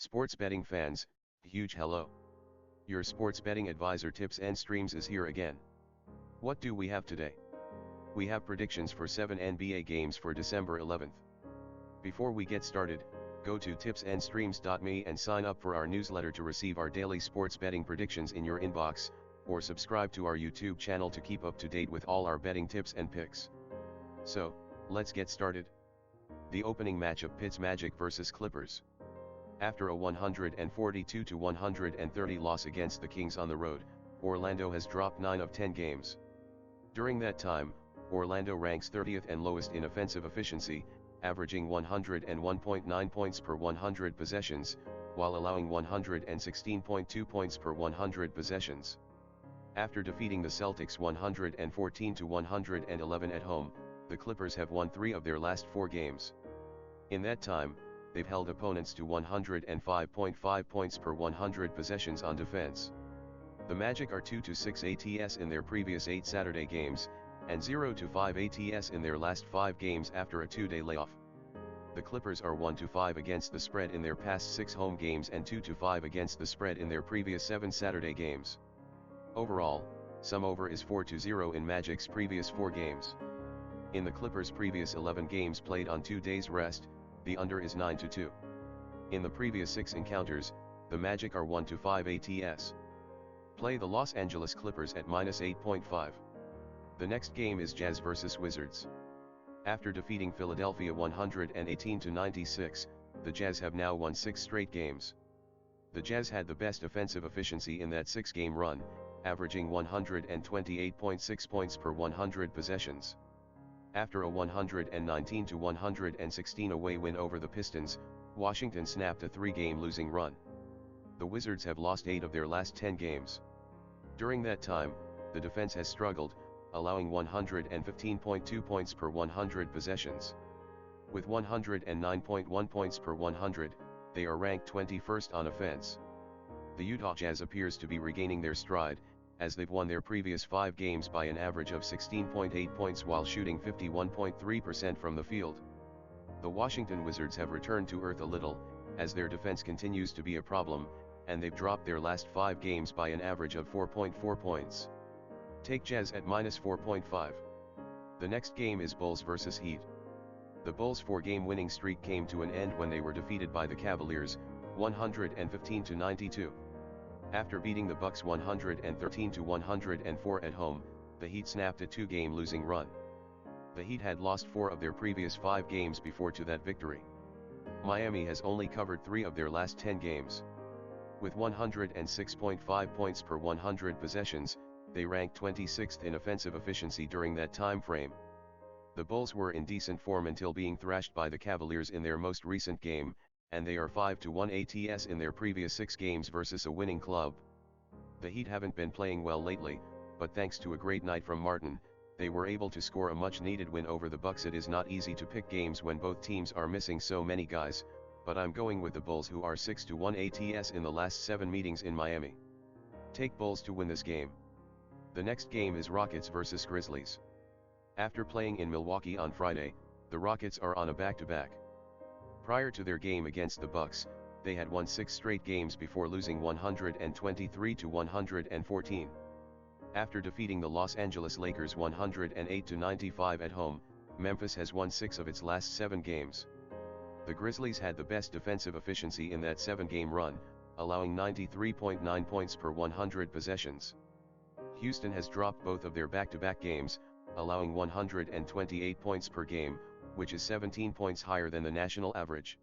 Sports betting fans, huge hello. Your sports betting advisor Tips and Streams is here again. What do we have today? We have predictions for 7 NBA games for December 11th. Before we get started, go to tipsandstreams.me and sign up for our newsletter to receive our daily sports betting predictions in your inbox, or subscribe to our YouTube channel to keep up to date with all our betting tips and picks. So, let's get started. The opening matchup pits Magic vs Clippers. After a 142-130 loss against the Kings on the road, Orlando has dropped 9 of 10 games. During that time, Orlando ranks 30th and lowest in offensive efficiency, averaging 101.9 points per 100 possessions, while allowing 116.2 points per 100 possessions. After defeating the Celtics 114-111 at home, the Clippers have won 3 of their last 4 games. In that time, they've held opponents to 105.5 points per 100 possessions on defense. The Magic are 2-6 ATS in their previous 8 Saturday games, and 0-5 ATS in their last 5 games after a 2-day layoff. The Clippers are 1-5 against the spread in their past 6 home games and 2-5 against the spread in their previous 7 Saturday games. Overall, sum over is 4-0 in Magic's previous 4 games. In the Clippers' previous 11 games played on 2 days rest, the under is 9-2. In the previous 6 encounters, the Magic are 1-5 ATS. Play the Los Angeles Clippers at -8.5. The next game is Jazz vs Wizards. After defeating Philadelphia 118-96, the Jazz have now won 6 straight games. The Jazz had the best offensive efficiency in that 6-game run, averaging 128.6 points per 100 possessions. After a 119-116 away win over the Pistons, Washington snapped a 3-game losing run. The Wizards have lost 8 of their last 10 games. During that time, the defense has struggled, allowing 115.2 points per 100 possessions. With 109.1 points per 100, they are ranked 21st on offense. The Utah Jazz appears to be regaining their stride, as they've won their previous 5 games by an average of 16.8 points while shooting 51.3% from the field. The Washington Wizards have returned to earth a little, as their defense continues to be a problem, and they've dropped their last 5 games by an average of 4.4 points. Take Jazz at -4.5. The next game is Bulls vs Heat. The Bulls' 4-game winning streak came to an end when they were defeated by the Cavaliers, 115-92. After beating the Bucks 113-104 at home, the Heat snapped a 2-game losing run. The Heat had lost 4 of their previous 5 games before to that victory. Miami has only covered 3 of their last 10 games. With 106.5 points per 100 possessions, they ranked 26th in offensive efficiency during that time frame. The Bulls were in decent form until being thrashed by the Cavaliers in their most recent game, and they are 5-1 ATS in their previous 6 games versus a winning club. The Heat haven't been playing well lately, but thanks to a great night from Martin, they were able to score a much-needed win over the Bucks. It is not easy to pick games when both teams are missing so many guys, but I'm going with the Bulls, who are 6-1 ATS in the last 7 meetings in Miami. Take Bulls to win this game. The next game is Rockets vs Grizzlies. After playing in Milwaukee on Friday, the Rockets are on a back-to-back. Prior to their game against the Bucks, they had won 6 straight games before losing 123-114. After defeating the Los Angeles Lakers 108-95 at home, Memphis has won 6 of its last 7 games. The Grizzlies had the best defensive efficiency in that 7-game run, allowing 93.9 points per 100 possessions. Houston has dropped both of their back-to-back games, allowing 128 points per game, which is 17 points higher than the national average.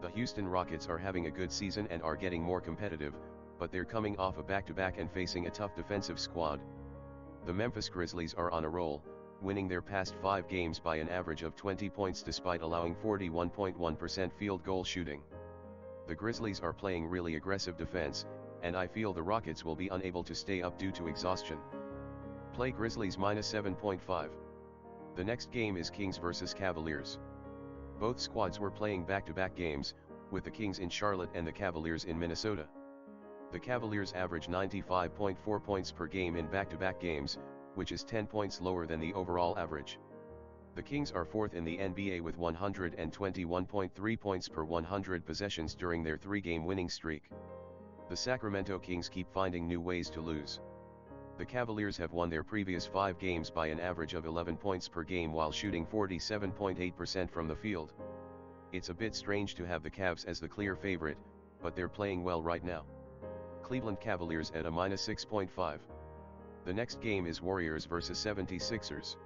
The Houston Rockets are having a good season and are getting more competitive, but they're coming off a back-to-back and facing a tough defensive squad. The Memphis Grizzlies are on a roll, winning their past 5 games by an average of 20 points despite allowing 41.1% field goal shooting. The Grizzlies are playing really aggressive defense, and I feel the Rockets will be unable to stay up due to exhaustion. Play Grizzlies -7.5. The next game is Kings vs Cavaliers. Both squads were playing back-to-back games, with the Kings in Charlotte and the Cavaliers in Minnesota. The Cavaliers average 95.4 points per game in back-to-back games, which is 10 points lower than the overall average. The Kings are fourth in the NBA with 121.3 points per 100 possessions during their 3-game winning streak. The Sacramento Kings keep finding new ways to lose. The Cavaliers have won their previous 5 games by an average of 11 points per game while shooting 47.8% from the field. It's a bit strange to have the Cavs as the clear favorite, but they're playing well right now. Cleveland Cavaliers at a -6.5. The next game is Warriors vs 76ers.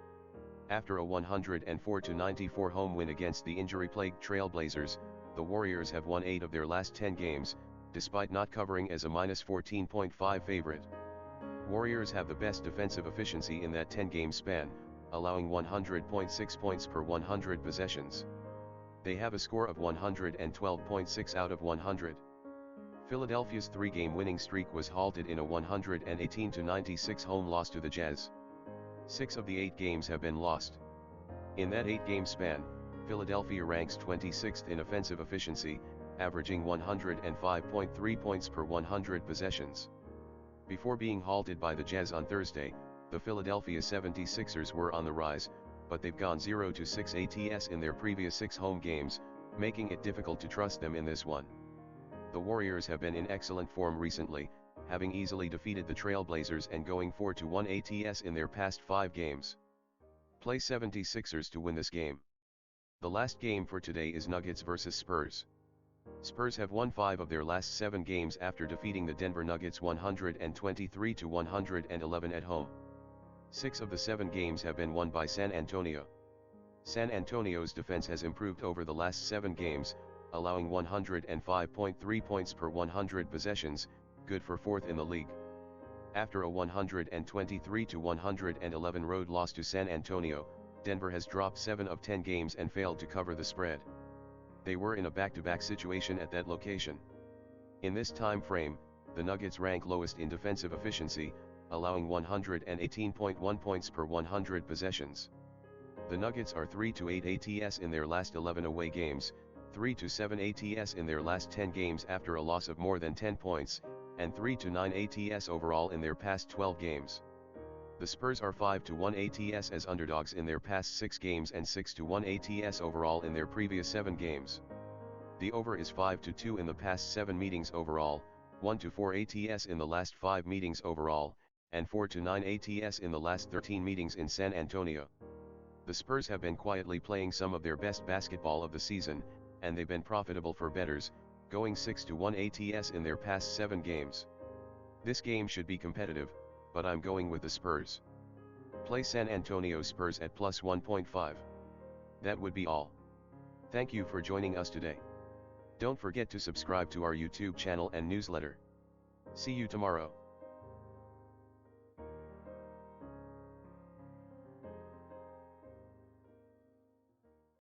After a 104-94 home win against the injury-plagued Trailblazers, the Warriors have won 8 of their last 10 games, despite not covering as a -14.5 favorite. Warriors have the best defensive efficiency in that 10-game span, allowing 100.6 points per 100 possessions. They have a score of 112.6 out of 100. Philadelphia's 3-game winning streak was halted in a 118-96 home loss to the Jazz. 6 of the 8 games have been lost. In that 8-game span, Philadelphia ranks 26th in offensive efficiency, averaging 105.3 points per 100 possessions. Before being halted by the Jazz on Thursday, the Philadelphia 76ers were on the rise, but they've gone 0-6 ATS in their previous 6 home games, making it difficult to trust them in this one. The Warriors have been in excellent form recently, having easily defeated the Trailblazers and going 4-1 ATS in their past 5 games. Play 76ers to win this game. The last game for today is Nuggets vs Spurs. Spurs have won 5 of their last 7 games after defeating the Denver Nuggets 123-111 at home. 6 of the 7 games have been won by San Antonio. San Antonio's defense has improved over the last 7 games, allowing 105.3 points per 100 possessions, good for 4th in the league. After a 123-111 road loss to San Antonio, Denver has dropped 7 of 10 games and failed to cover the spread. They were in a back-to-back situation at that location. In this time frame, the Nuggets rank lowest in defensive efficiency, allowing 118.1 points per 100 possessions. The Nuggets are 3-8 ATS in their last 11 away games, 3-7 ATS in their last 10 games after a loss of more than 10 points, and 3-9 ATS overall in their past 12 games. The Spurs are 5-1 ATS as underdogs in their past 6 games and 6-1 ATS overall in their previous 7 games. The over is 5-2 in the past 7 meetings overall, 1-4 ATS in the last 5 meetings overall, and 4-9 ATS in the last 13 meetings in San Antonio. The Spurs have been quietly playing some of their best basketball of the season, and they've been profitable for bettors, going 6-1 ATS in their past 7 games. This game should be competitive, but I'm going with the Spurs. Play San Antonio Spurs at plus 1.5. That would be all. Thank you for joining us today. Don't forget to subscribe to our YouTube channel and newsletter. See you tomorrow.